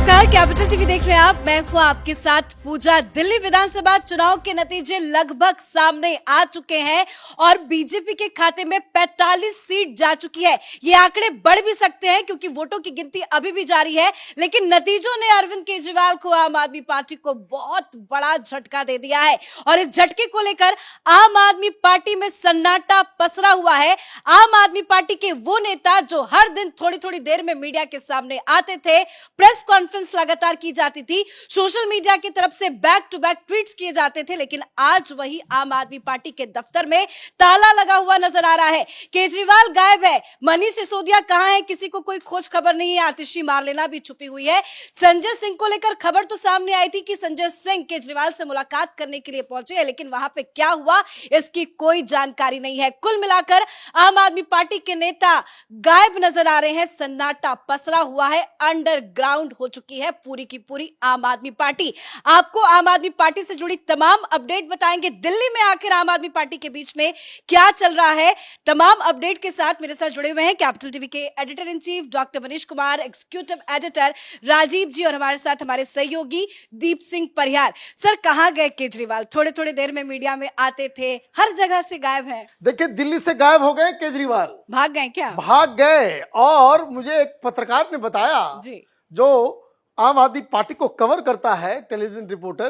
नमस्कार, capital TV देख रहे हैं आप। मैं हूं आपके साथ पूजा। दिल्ली विधानसभा चुनाव के नतीजे लगभग सामने आ चुके हैं और बीजेपी के खाते में 45 सीट जा चुकी है। ये आंकड़े बढ़ भी सकते हैं क्योंकि वोटों की गिनती अभी भी जारी है, लेकिन नतीजों ने अरविंद केजरीवाल को, आम आदमी पार्टी को बहुत बड़ा झटका दे दिया है और इस झटके को लेकर आम आदमी पार्टी में सन्नाटा पसरा हुआ है। आम आदमी पार्टी के वो नेता जो हर दिन थोड़ी थोड़ी देर में मीडिया के सामने आते थे, प्रेस कॉन्फ्रेंस लगातार की जाती थी, सोशल मीडिया की तरफ से बैक टू बैक ट्वीट्स किए जाते थे, लेकिन आज वही आम आदमी पार्टी के दफ्तर में ताला लगा हुआ नजर आ रहा है। केजरीवाल गायब है, मनीष सिसोदिया कहां है, किसी को कोई खोज खबर नहीं है। आतिशी मार्लेना भी छुपी हुई है। संजय सिंह को लेकर खबर तो सामने आई थी कि संजय सिंह केजरीवाल से मुलाकात करने के लिए पहुंचे हैं, लेकिन वहां पे क्या हुआ इसकी कोई जानकारी नहीं है। कुल मिलाकर आम आदमी पार्टी के नेता गायब नजर आ रहे हैं। सन्नाटा पसरा हुआ है, अंडरग्राउंड हो चुकी है पूरी की पूरी आम आदमी पार्टी। आपको आम आदमी पार्टी से जुड़ी तमाम अपडेट बताएंगे। दिल्ली में आखिर आम आदमी पार्टी के बीच में क्या चल रहा है, तमाम अपडेट के साथ मेरे साथ जुड़े हुए हैं कैपिटल टीवी के editor in chief doctor Manish Kumar, executive editor Rajiv ji और हमारे साथ हमारे सहयोगी दीप सिंह परिहार। सर, कहां गए केजरीवाल? थोड़े थोड़े देर में मीडिया में आते थे, हर जगह से गायब है। देखिए, दिल्ली से गायब हो गए केजरीवाल। भाग गए क्या? भाग गए। और मुझे एक पत्रकार ने बताया जी, जो आम आदमी पार्टी को कवर करता है, टेलीविजन रिपोर्टर,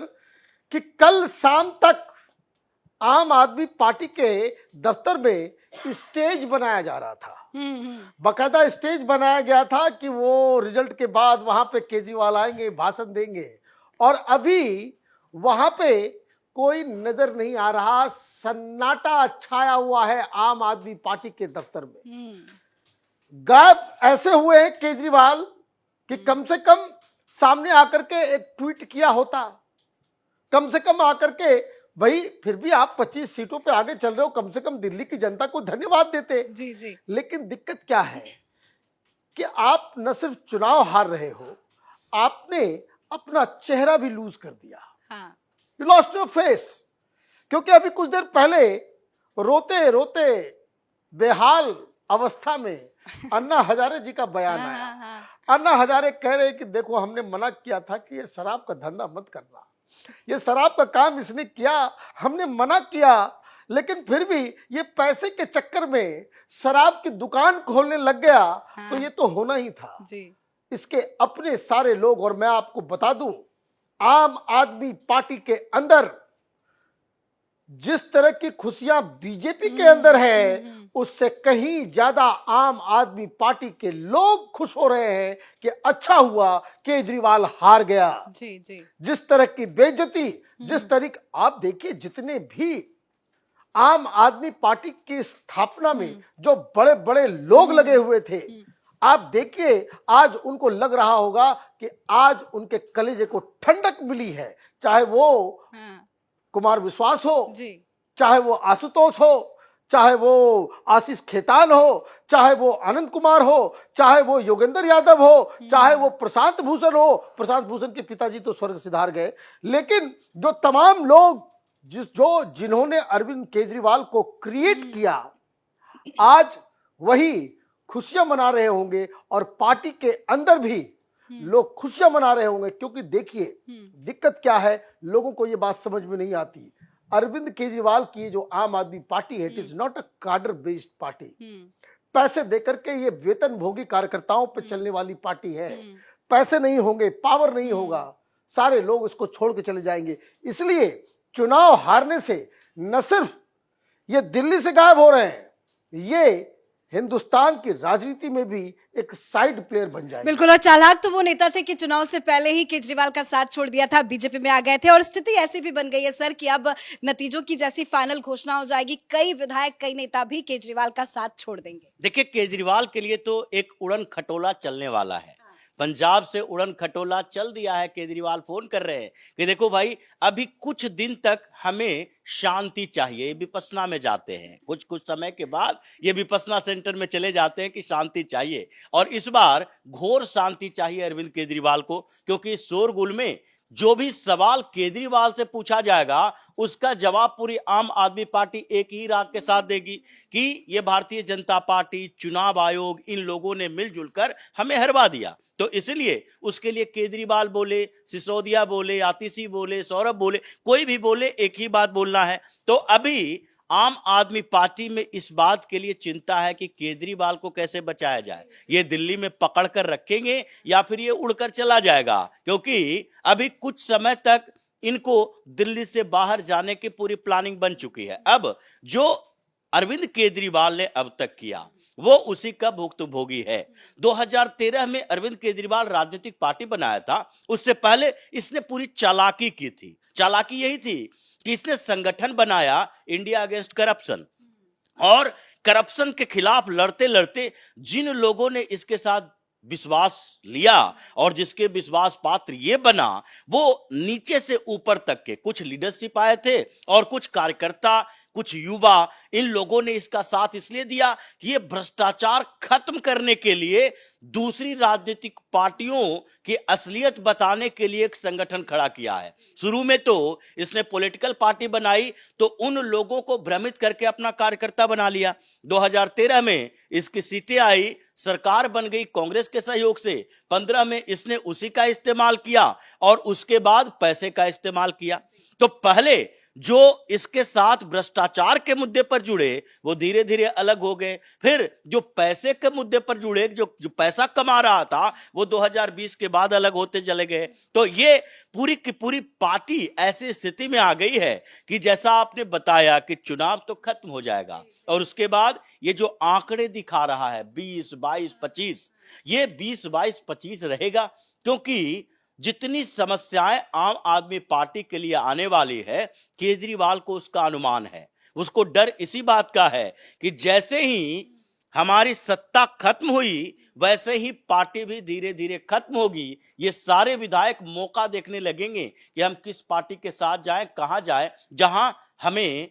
कि कल शाम तक आम आदमी पार्टी के दफ्तर में स्टेज बनाया जा रहा था। बाकायदा स्टेज बनाया गया था कि वो रिजल्ट के बाद वहां पे केजरीवाल आएंगे, भाषण देंगे, और अभी वहां पे कोई नजर नहीं आ रहा। सन्नाटा छाया हुआ है आम आदमी पार्टी के दफ्तर में। गायब ऐसे हुए हैं केजरीवाल कि कम से कम सामने आकर के एक ट्वीट किया होता, कम से कम आकर के, भाई फिर भी आप 25 सीटों पे आगे चल रहे हो, कम से कम दिल्ली की जनता को धन्यवाद देते। जी, जी। लेकिन दिक्कत क्या है कि आप न सिर्फ चुनाव हार रहे हो, आपने अपना चेहरा भी लूज कर दिया। हाँ। You lost your face। क्योंकि अभी कुछ देर पहले रोते रोते बेहाल अवस्था में अन्ना हजारे जी का बयान आया। अन्ना हजारे कह रहे कि देखो, हमने मना किया था कि ये शराब का धंधा मत करना, ये शराब का काम इसने किया, हमने मना किया, लेकिन फिर भी ये पैसे के चक्कर में शराब की दुकान खोलने लग गया। तो ये तो होना ही था जी। इसके अपने सारे लोग। और मैं आपको बता दूं, आम आदमी पार्टी के अंदर जिस तरह की खुशियां बीजेपी के अंदर है, उससे कहीं ज्यादा आम आदमी पार्टी के लोग खुश हो रहे हैं कि अच्छा हुआ केजरीवाल हार गया। जी, जी। जिस तरह की बेइज्जती, जिस तरीके, आप देखिए, जितने भी आम आदमी पार्टी की स्थापना में जो बड़े बड़े लोग लगे हुए थे, आप देखिए आज उनको लग रहा होगा कि आज उनके कलेजे को ठंडक मिली है। चाहे वो कुमार विश्वास हो जी, चाहे वो आशुतोष हो, चाहे वो आशीष खेतान हो, चाहे वो आनंद कुमार हो, चाहे वो योगेंद्र यादव हो, चाहे वो प्रशांत भूषण हो। प्रशांत भूषण के पिताजी तो स्वर्ग सिधार गए, लेकिन जो तमाम लोग जिन्होंने अरविंद केजरीवाल को क्रिएट किया, आज वही खुशियां मना रहे होंगे और पार्टी के अंदर भी लोग खुशियां मना रहे होंगे। क्योंकि देखिए, दिक्कत क्या है, लोगों को यह बात समझ में नहीं आती। अरविंद केजरीवाल की जो आम आदमी पार्टी है, इट इज नॉट अ कार्डर बेस्ड पार्टी। पैसे देकर के ये वेतन भोगी कार्यकर्ताओं पे चलने वाली पार्टी है। पैसे नहीं होंगे, पावर नहीं होगा, सारे लोग इसको छोड़ के चले जाएंगे। इसलिए चुनाव हारने से न सिर्फ ये दिल्ली से गायब हो रहे हैं, ये हिंदुस्तान की राजनीति में भी एक साइड प्लेयर बन जाएगा। बिल्कुल। और चालाक तो वो नेता थे कि चुनाव से पहले ही केजरीवाल का साथ छोड़ दिया था, बीजेपी में आ गए थे। और स्थिति ऐसी भी बन गई है सर कि अब नतीजों की जैसी फाइनल घोषणा हो जाएगी, कई विधायक, कई नेता भी केजरीवाल का साथ छोड़ देंगे। देखिए, केजरीवाल के लिए तो एक उड़न खटोला चलने वाला है। पंजाब से उड़न खटोला चल दिया है। केजरीवाल फोन कर रहे हैं कि देखो भाई, अभी कुछ दिन तक हमें शांति चाहिए। ये विपस्सना में जाते हैं, कुछ कुछ समय के बाद ये विपस्सना सेंटर में चले जाते हैं कि शांति चाहिए। और इस बार घोर शांति चाहिए अरविंद केजरीवाल को, क्योंकि शोरगुल में जो भी सवाल केजरीवाल से पूछा जाएगा उसका जवाब पूरी आम आदमी पार्टी एक ही राग के साथ देगी कि ये भारतीय जनता पार्टी, चुनाव आयोग, इन लोगों ने मिलजुल कर हमें हरवा दिया। तो इसलिए उसके लिए केजरीवाल बोले, सिसोदिया बोले, आतिशी बोले, सौरभ बोले, कोई भी बोले, एक ही बात बोलना है। तो अभी आम आदमी पार्टी में इस बात के लिए चिंता है कि केजरीवाल को कैसे बचाया जाए। ये दिल्ली में पकड़ कर रखेंगे या फिर ये उड़कर चला जाएगा, क्योंकि अभी कुछ समय तक इनको दिल्ली से बाहर जाने की पूरी प्लानिंग बन चुकी है। अब जो अरविंद केजरीवाल ने अब तक किया वो उसी का भुक्तभोगी है। 2013 में अरविंद केजरीवाल राजनीतिक पार्टी बनाया था, उससे पहले इसने पूरी चालाकी की थी। चालाकी यही थी कि इसने संगठन बनाया इंडिया अगेंस्ट करप्शन, और करप्शन के खिलाफ लड़ते लड़ते जिन लोगों ने इसके साथ विश्वास लिया और जिसके विश्वास पात्र ये बना, वो नीचे से ऊपर तक के कुछ लीडरशिप आए थे और कुछ कार्यकर्ता, कुछ युवा, इन लोगों ने इसका साथ इसलिए दिया कि ये भ्रष्टाचार खत्म करने के लिए दूसरी राजनीतिक पार्टियों की असलियत बताने के लिए एक संगठन खड़ा किया है। शुरू में तो इसने पॉलिटिकल पार्टी बनाई तो उन लोगों को भ्रमित करके अपना कार्यकर्ता बना लिया। 2013 में इसकी सीटें आई, सरकार बन गई कांग्रेस के सहयोग से। 15 में इसने उसी का इस्तेमाल किया और उसके बाद पैसे का इस्तेमाल किया। तो पहले जो इसके साथ भ्रष्टाचार के मुद्दे पर जुड़े वो धीरे धीरे अलग हो गए, फिर जो पैसे के मुद्दे पर जुड़े, जो पैसा कमा रहा था, वो 2020 के बाद अलग होते चले गए। तो ये पूरी की पूरी पार्टी ऐसी स्थिति में आ गई है कि जैसा आपने बताया कि चुनाव तो खत्म हो जाएगा और उसके बाद ये जो आंकड़े दिखा रहा है 20, 22, 25, ये 20, 22, 25 रहेगा, क्योंकि जितनी समस्याएं आम आदमी पार्टी के लिए आने वाली है, केजरीवाल को उसका अनुमान है। उसको डर इसी बात का है कि जैसे ही हमारी सत्ता खत्म हुई वैसे ही पार्टी भी धीरे धीरे खत्म होगी। ये सारे विधायक मौका देखने लगेंगे कि हम किस पार्टी के साथ जाएं, कहां जाएं, जहां हमें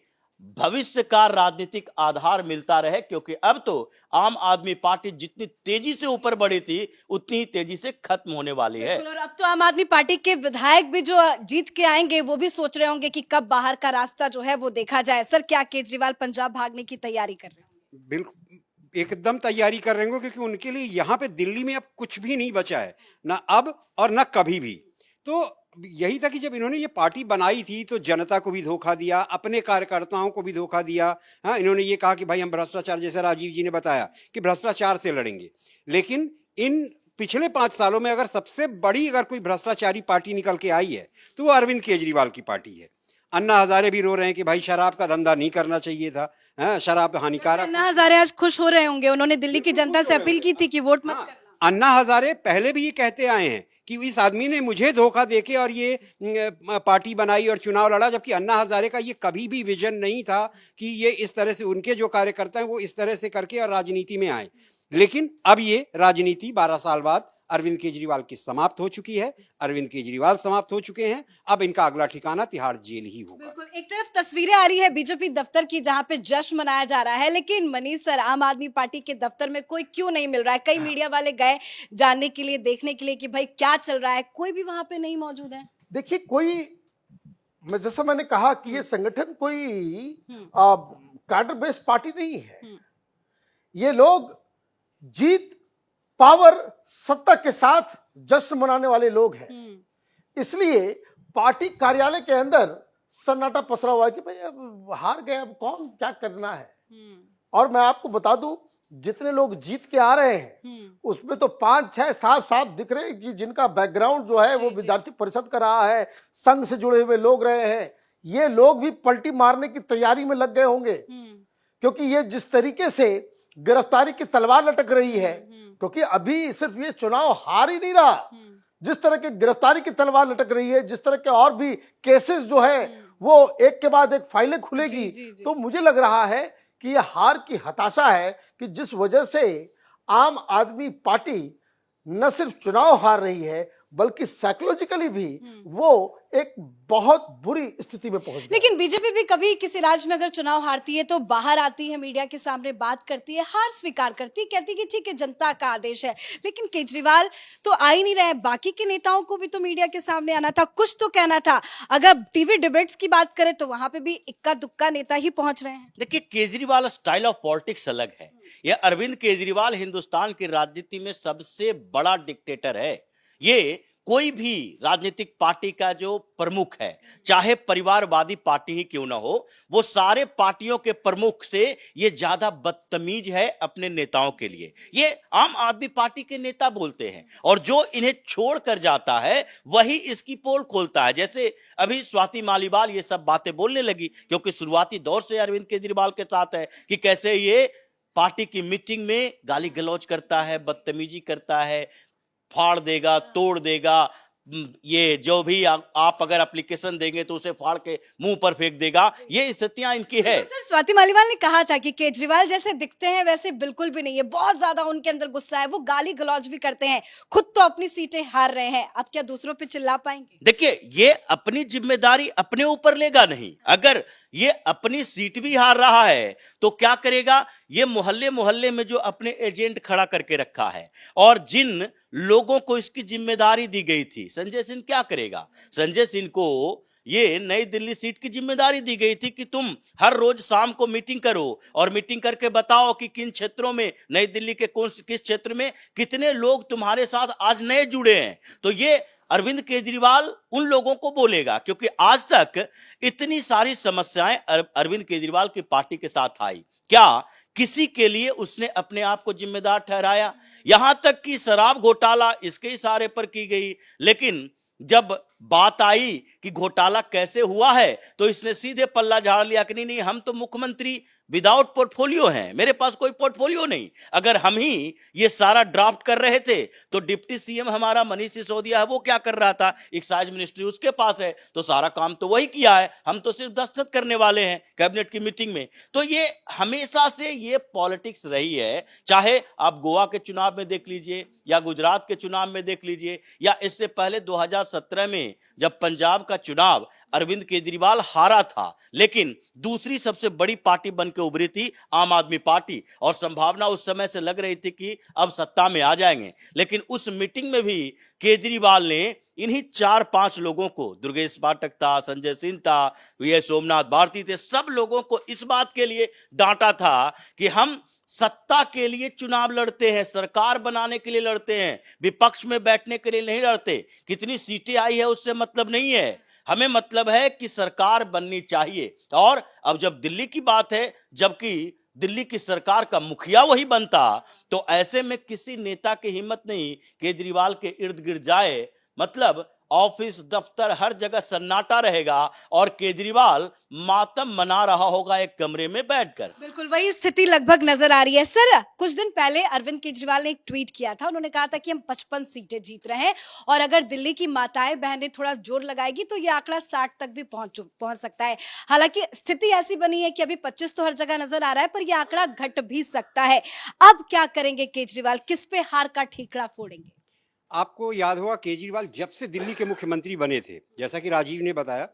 भविष्य का राजनीतिक आधार मिलता रहे, क्योंकि अब तो आम आदमी पार्टी जितनी तेजी से ऊपर बढ़ी थी उतनी ही तेजी से खत्म होने वाली है। और अब तो आम आदमी पार्टी के विधायक भी जो जीत के आएंगे वो भी सोच रहे होंगे कि कब बाहर का रास्ता जो है वो देखा जाए। सर, क्या केजरीवाल पंजाब भागने की तैयारी कर रहे हैं? बिल्कुल एकदम तैयारी कर रहे होंगे, क्योंकि उनके लिए यहाँ पे दिल्ली में अब कुछ भी नहीं बचा है, ना अब और ना कभी भी। तो यही था कि जब इन्होंने ये पार्टी बनाई थी तो जनता को भी धोखा दिया, अपने कार्यकर्ताओं को भी धोखा दिया। हाँ, इन्होंने ये कहा कि भाई हम भ्रष्टाचार, जैसे राजीव जी ने बताया कि भ्रष्टाचार से लड़ेंगे, लेकिन इन पिछले 5 सालों में अगर सबसे बड़ी अगर कोई भ्रष्टाचारी पार्टी निकल के आई है तो वो अरविंद केजरीवाल की पार्टी है। अन्ना हजारे भी रो रहे हैं कि भाई शराब का धंधा नहीं करना चाहिए था, शराब हानिकारक। अन्ना हजारे आज खुश हो रहे होंगे, उन्होंने दिल्ली की जनता से अपील की थी कि वोट मत करना। अन्ना हजारे पहले भी ये कहते आए हैं कि इस आदमी ने मुझे धोखा देके और ये पार्टी बनाई और चुनाव लड़ा, जबकि अन्ना हजारे का ये कभी भी विजन नहीं था कि ये इस तरह से, उनके जो कार्यकर्ता हैं वो इस तरह से करके और राजनीति में आए। लेकिन अब ये राजनीति 12 साल बाद अरविंद केजरीवाल की समाप्त हो चुकी है। अरविंद केजरीवाल समाप्त हो चुके हैं, अब इनका अगला ठिकाना तिहाड़ जेल ही होगा। बिल्कुल, एक तरफ तस्वीरें आ रही है बीजेपी दफ्तर की जहां पे जश्न मनाया जा रहा है, लेकिन मनीष सर, आम आदमी पार्टी के दफ्तर में कोई क्यों नहीं मिल रहा है? कई मीडिया वाले गए जानने के लिए, देखने के लिए कि भाई क्या चल रहा है, कोई भी वहां पे नहीं मौजूद है। देखिए, कोई, जैसा मैंने कहा कि ये संगठन कोई कैडर बेस्ड पार्टी नहीं है। ये लोग जीत, पावर, सत्ता के साथ जश्न मनाने वाले लोग हैं। इसलिए पार्टी कार्यालय के अंदर सन्नाटा पसरा हुआ है कि भाई अब हार गए, अब कौन क्या करना है। और मैं आपको बता दूं, जितने लोग जीत के आ रहे हैं उसमें तो 5, 6 साफ दिख रहे हैं कि जिनका बैकग्राउंड जो है वो विद्यार्थी परिषद का रहा है, संघ से जुड़े हुए लोग रहे हैं। ये लोग भी पलटी मारने की तैयारी में लग गए होंगे, क्योंकि ये जिस तरीके से गिरफ्तारी की तलवार लटक रही है, क्योंकि अभी सिर्फ ये चुनाव हार ही नहीं रहा, जिस तरह की गिरफ्तारी की तलवार लटक रही है, जिस तरह के और भी केसेस जो है वो एक के बाद एक फाइलें खुलेगी। तो मुझे लग रहा है कि ये हार की हताशा है कि जिस वजह से आम आदमी पार्टी न सिर्फ चुनाव हार रही है बल्कि साइकोलॉजिकली भी वो एक बहुत बुरी स्थिति में पहुंच गया। लेकिन बीजेपी भी कभी किसी राज्य में अगर चुनाव हारती है तो बाहर आती है, मीडिया के सामने बात करती है, हार स्वीकार करती है, कहती है कि ठीक है जनता का आदेश है। लेकिन केजरीवाल तो आ ही नहीं रहे, बाकी के नेताओं को भी तो मीडिया के सामने आना था, कुछ तो कहना था। अगर टीवी डिबेट्स की बात करें तो वहां पे भी इक्का दुक्का नेता ही पहुंच रहे हैं। देखिए, केजरीवाल स्टाइल ऑफ पॉलिटिक्स अलग है। यह अरविंद केजरीवाल हिंदुस्तान की राजनीति में सबसे बड़ा डिक्टेटर है। ये कोई भी राजनीतिक पार्टी का जो प्रमुख है, चाहे परिवारवादी पार्टी ही क्यों ना हो, वो सारे पार्टियों के प्रमुख से ये ज्यादा बदतमीज है अपने नेताओं के लिए। ये आम आदमी पार्टी के नेता बोलते हैं और जो इन्हें छोड़ कर जाता है वही इसकी पोल खोलता है। जैसे अभी स्वाति मालीवाल ये सब बातें बोलने लगी, क्योंकि शुरुआती दौर से अरविंद केजरीवाल के साथ है कि कैसे ये पार्टी की मीटिंग में गाली गलौज करता है, बदतमीजी करता है, फाड़ देगा, तोड़ देगा, ये जो भी आप अगर एप्लीकेशन देंगे तो उसे फाड़ के मुंह पर फेंक देगा। ये स्थितियां इनकी है। तो सर, स्वाति मालीवाल ने कहा था कि केजरीवाल जैसे दिखते हैं वैसे बिल्कुल भी नहीं है, बहुत ज्यादा उनके अंदर गुस्सा है, वो गाली गलौज भी करते हैं, खुद तो अपनी सीटें हार रहे हैं, अब क्या दूसरों पे चिल्ला पाएंगे? देखिए, ये अपनी जिम्मेदारी अपने ऊपर लेगा नहीं। अगर ये अपनी सीट भी हार रहा है तो क्या करेगा? ये मोहल्ले मोहल्ले में जो अपने एजेंट खड़ा करके रखा है और जिन लोगों को इसकी जिम्मेदारी दी गई थी, संजय सिंह क्या करेगा? संजय सिंह को ये नई दिल्ली सीट की जिम्मेदारी दी गई थी कि तुम हर रोज शाम को मीटिंग करो और मीटिंग करके बताओ कि किन क्षेत्रों में, नई दिल्ली के किस क्षेत्र में कितने लोग तुम्हारे साथ आज नए जुड़े हैं। तो ये अरविंद केजरीवाल उन लोगों को बोलेगा, क्योंकि आज तक इतनी सारी समस्याएं अरविंद केजरीवाल की पार्टी के साथ आई, क्या किसी के लिए उसने अपने आप को जिम्मेदार ठहराया? यहां तक कि शराब घोटाला इसके इशारे पर की गई, लेकिन जब बात आई कि घोटाला कैसे हुआ है तो इसने सीधे पल्ला झाड़ लिया कि नहीं, हम तो मुख्यमंत्री विदाउट पोर्टफोलियो हैं, मेरे पास कोई पोर्टफोलियो नहीं। अगर हम ही ये सारा ड्राफ्ट कर रहे थे तो डिप्टी सीएम हमारा मनीष सिसोदिया है, वो क्या कर रहा था? एक्साइज मिनिस्ट्री उसके पास है, तो सारा काम तो वही किया है, हम तो सिर्फ दस्तखत करने वाले हैं कैबिनेट की मीटिंग में। तो ये हमेशा से ये पॉलिटिक्स रही है, चाहे आप गोवा के चुनाव में देख लीजिए या गुजरात के चुनाव में देख लीजिए, या इससे पहले 2017 में जब पंजाब का चुनाव अरविंद केजरीवाल हारा था, लेकिन दूसरी सबसे बड़ी पार्टी बनकर उभरी थी आम आदमी पार्टी, और संभावना उस समय से लग रही थी कि अब सत्ता में आ जाएंगे। लेकिन उस मीटिंग में भी केजरीवाल ने इन्हीं 4-5 लोगों को, दुर्गेश पाठक था, संजय सिंह था, वी सोमनाथ भारती थे, सब लोगों को इस बात के लिए डांटा था कि हम सत्ता के लिए चुनाव लड़ते हैं, सरकार बनाने के लिए लड़ते हैं, विपक्ष में बैठने के लिए नहीं लड़ते। कितनी सीटें आई है उससे मतलब नहीं है, हमें मतलब है कि सरकार बननी चाहिए। और अब जब दिल्ली की बात है, जबकि दिल्ली की सरकार का मुखिया वही बनता, तो ऐसे में किसी नेता की हिम्मत नहीं केजरीवाल के इर्द गिर्द जाए। मतलब ऑफिस, दफ्तर, हर जगह सन्नाटा रहेगा और केजरीवाल मातम मना रहा होगा एक कमरे में बैठकर। बिल्कुल वही स्थिति लगभग नजर आ रही है। सर, कुछ दिन पहले अरविंद केजरीवाल ने एक ट्वीट किया था, उन्होंने कहा था कि हम 55 सीटें जीत रहे हैं और अगर दिल्ली की माताएं बहनें थोड़ा जोर लगाएगी तो ये आंकड़ा 60 तक भी पहुंच सकता है। हालांकि स्थिति ऐसी बनी है कि अभी 25 तो हर जगह नजर आ रहा है, पर यह आंकड़ा घट भी सकता है। अब क्या करेंगे केजरीवाल, किस पे हार का ठीकरा फोड़ेंगे? आपको याद होगा केजरीवाल जब से दिल्ली के मुख्यमंत्री बने थे, जैसा कि राजीव ने बताया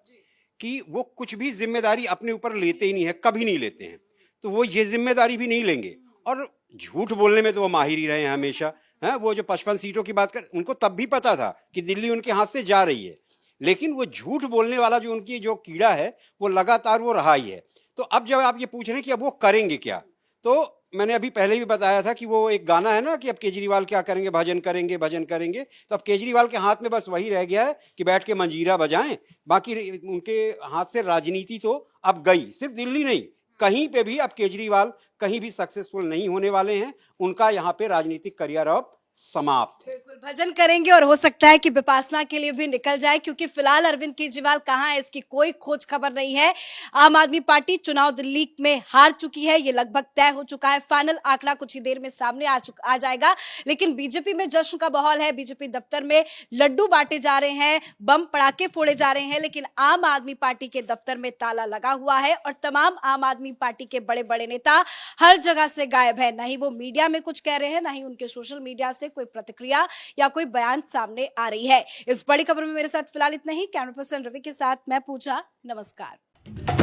कि वो कुछ भी जिम्मेदारी अपने ऊपर लेते ही नहीं है, कभी नहीं लेते हैं, तो वो ये जिम्मेदारी भी नहीं लेंगे। और झूठ बोलने में तो वो माहिर ही रहे हैं हमेशा। हैं, वो जो 55 सीटों की बात कर, उनको तब भी पता था कि दिल्ली उनके हाथ से जा रही है, लेकिन वो झूठ बोलने वाला जो उनकी जो कीड़ा है वो लगातार वो रहा ही है। तो अब जब आप ये पूछ रहे हैं कि अब वो करेंगे क्या, तो मैंने अभी पहले भी बताया था कि वो एक गाना है ना कि अब केजरीवाल क्या करेंगे, भजन करेंगे भजन करेंगे। तो अब केजरीवाल के हाथ में बस वही रह गया है कि बैठ के मंजीरा बजाएं, बाकी उनके हाथ से राजनीति तो अब गई। सिर्फ दिल्ली नहीं, कहीं पे भी अब केजरीवाल कहीं भी सक्सेसफुल नहीं होने वाले हैं, उनका यहाँ पे राजनीतिक करियर अब समाप्त है। बिल्कुल भजन करेंगे और हो सकता है कि विपासना के लिए भी निकल जाए, क्योंकि फिलहाल अरविंद केजरीवाल कहां है इसकी कोई खोज खबर नहीं है। आम आदमी पार्टी चुनाव दिल्ली में हार चुकी है, ये लगभग तय हो चुका है। फाइनल आंकड़ा कुछ ही देर में सामने आ जाएगा। लेकिन बीजेपी में जश्न का माहौल है, बीजेपी दफ्तर में लड्डू बांटे जा रहे हैं, बम पड़ाके फोड़े जा रहे हैं, लेकिन आम आदमी पार्टी के दफ्तर में ताला लगा हुआ है और तमाम आम आदमी पार्टी के बड़े बड़े नेता हर जगह से गायब है। ना ही वो मीडिया में कुछ कह रहे हैं, ना ही उनके सोशल मीडिया से से कोई प्रतिक्रिया या कोई बयान सामने आ रही है। इस बड़ी खबर में मेरे साथ फिलहाल इतना ही। कैमरा पर्सन रवि के साथ मैं पूजा। नमस्कार।